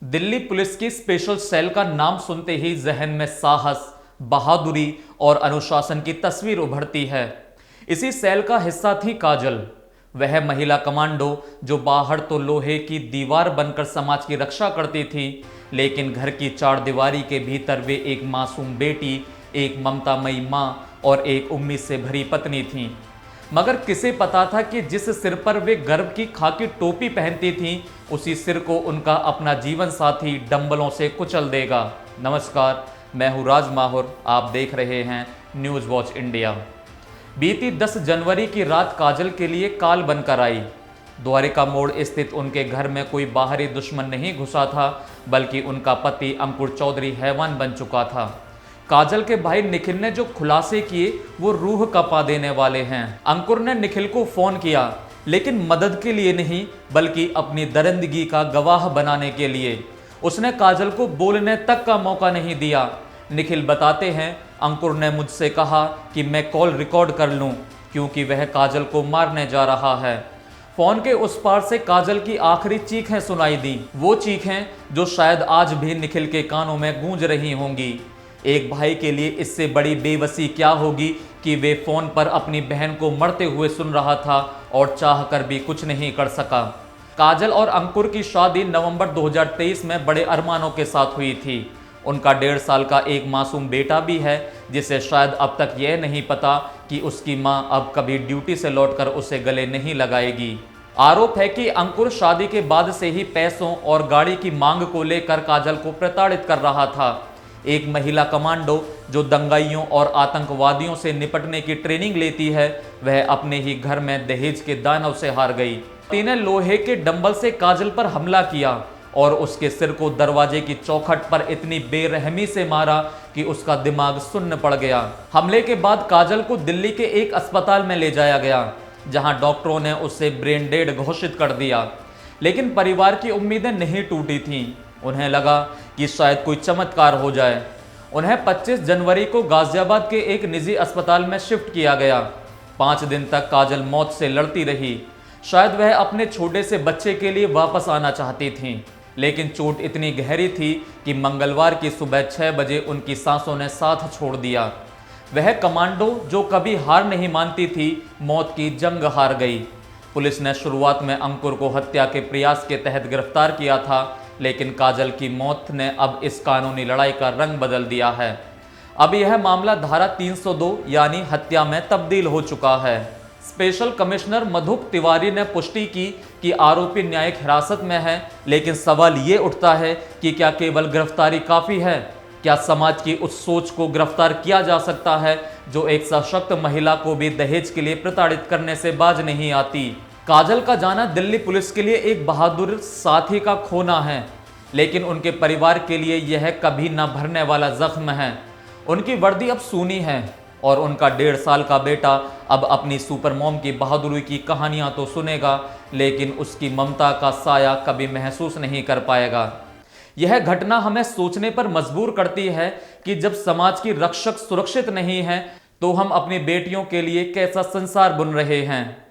Delhi police की special cell का नाम सुनते ही जहन में साहस, बहादुरी और अनुशासन की तस्वीर उभरती है। इसी सेल का हिस्सा थी काजल, वह महिला कमांडो जो बाहर तो लोहे की दीवार बनकर समाज की रक्षा करती थी, लेकिन घर की चार दीवारी के भीतर वे एक मासूम बेटी, एक ममतामयी माँ और एक उम्मीद से भरी पत्नी थीं। मगर किसे पता था कि जिस सिर पर वे गर्व की खाकी टोपी पहनती थीं, उसी सिर को उनका अपना जीवन साथी डंबलों से कुचल देगा। नमस्कार, मैं हूँ राज माहुर, आप देख रहे हैं न्यूज़ वॉच इंडिया। बीती 10 जनवरी की रात काजल के लिए काल बनकर आई। द्वारिका मोड़ स्थित उनके घर में कोई बाहरी दुश्मन नहीं घुसा था, बल्कि उनका पति अंकुर चौधरी हैवान बन चुका था। काजल के भाई निखिल ने जो खुलासे किए वो रूह कपा देने वाले हैं। अंकुर ने निखिल को फोन किया, लेकिन मदद के लिए नहीं, बल्कि अपनी दरिंदगी का गवाह बनाने के लिए। उसने काजल को बोलने तक का मौका नहीं दिया। निखिल बताते हैं, अंकुर ने मुझसे कहा कि मैं कॉल रिकॉर्ड कर लूं, क्योंकि वह काजल को मारने जा रहा है। फोन के उस पार से काजल की आखिरी चीखें सुनाई दी, वो चीखें जो शायद आज भी निखिल के कानों में गूंज रही होंगी। एक भाई के लिए इससे बड़ी बेबसी क्या होगी कि वे फोन पर अपनी बहन को मरते हुए सुन रहा था और चाह कर भी कुछ नहीं कर सका। काजल और अंकुर की शादी नवंबर 2023 में बड़े अरमानों के साथ हुई थी। उनका 1.5 साल का एक मासूम बेटा भी है, जिसे शायद अब तक यह नहीं पता कि उसकी मां अब कभी ड्यूटी से लौटकर उसे गले नहीं लगाएगी। आरोप है कि अंकुर शादी के बाद से ही पैसों और गाड़ी की मांग को लेकर काजल को प्रताड़ित कर रहा था। एक महिला कमांडो जो दंगाइयों और आतंकवादियों से निपटने की ट्रेनिंग लेती है, वह अपने ही घर में दहेज के दानव से हार गई। पति ने लोहे के डंबल से काजल पर हमला किया और उसके सिर को दरवाजे की चौखट पर इतनी बेरहमी से मारा कि उसका दिमाग सुन्न पड़ गया। हमले के बाद काजल को दिल्ली के एक अस्पताल में ले जाया गया, जहां डॉक्टरों ने उसे ब्रेन डेड घोषित कर दिया। लेकिन परिवार की उम्मीदें नहीं टूटी थीं। उन्हें लगा कि शायद कोई चमत्कार हो जाए। उन्हें 25 जनवरी को गाजियाबाद के एक निजी अस्पताल में शिफ्ट किया गया। 5 दिन तक काजल मौत से लड़ती रही। शायद वह अपने छोटे से बच्चे के लिए वापस आना चाहती थीं, लेकिन चोट इतनी गहरी थी कि मंगलवार की सुबह 6 बजे उनकी सांसों ने साथ छोड़ दिया। वह कमांडो जो कभी हार नहीं मानती थी, मौत की जंग हार गई। पुलिस ने शुरुआत में अंकुर को हत्या के प्रयास के तहत गिरफ्तार किया था, लेकिन काजल की मौत ने अब इस कानूनी लड़ाई का रंग बदल दिया है। अब यह मामला धारा 302 यानी हत्या में तब्दील हो चुका है। स्पेशल कमिश्नर मधुप तिवारी ने पुष्टि की कि आरोपी न्यायिक हिरासत में है, लेकिन सवाल ये उठता है कि क्या केवल गिरफ्तारी काफ़ी है? क्या समाज की उस सोच को गिरफ्तार किया जा सकता है जो एक सशक्त महिला को भी दहेज के लिए प्रताड़ित करने से बाज नहीं आती? काजल का जाना दिल्ली पुलिस के लिए एक बहादुर साथी का खोना है, लेकिन उनके परिवार के लिए यह कभी न भरने वाला जख्म है। उनकी वर्दी अब सूनी है और उनका 1.5 साल का बेटा अब अपनी सुपर मॉम की बहादुरी की कहानियां तो सुनेगा, लेकिन उसकी ममता का साया कभी महसूस नहीं कर पाएगा। यह घटना हमें सोचने पर मजबूर करती है कि जब समाज की रक्षक सुरक्षित नहीं है, तो हम अपनी बेटियों के लिए कैसा संसार बुन रहे हैं।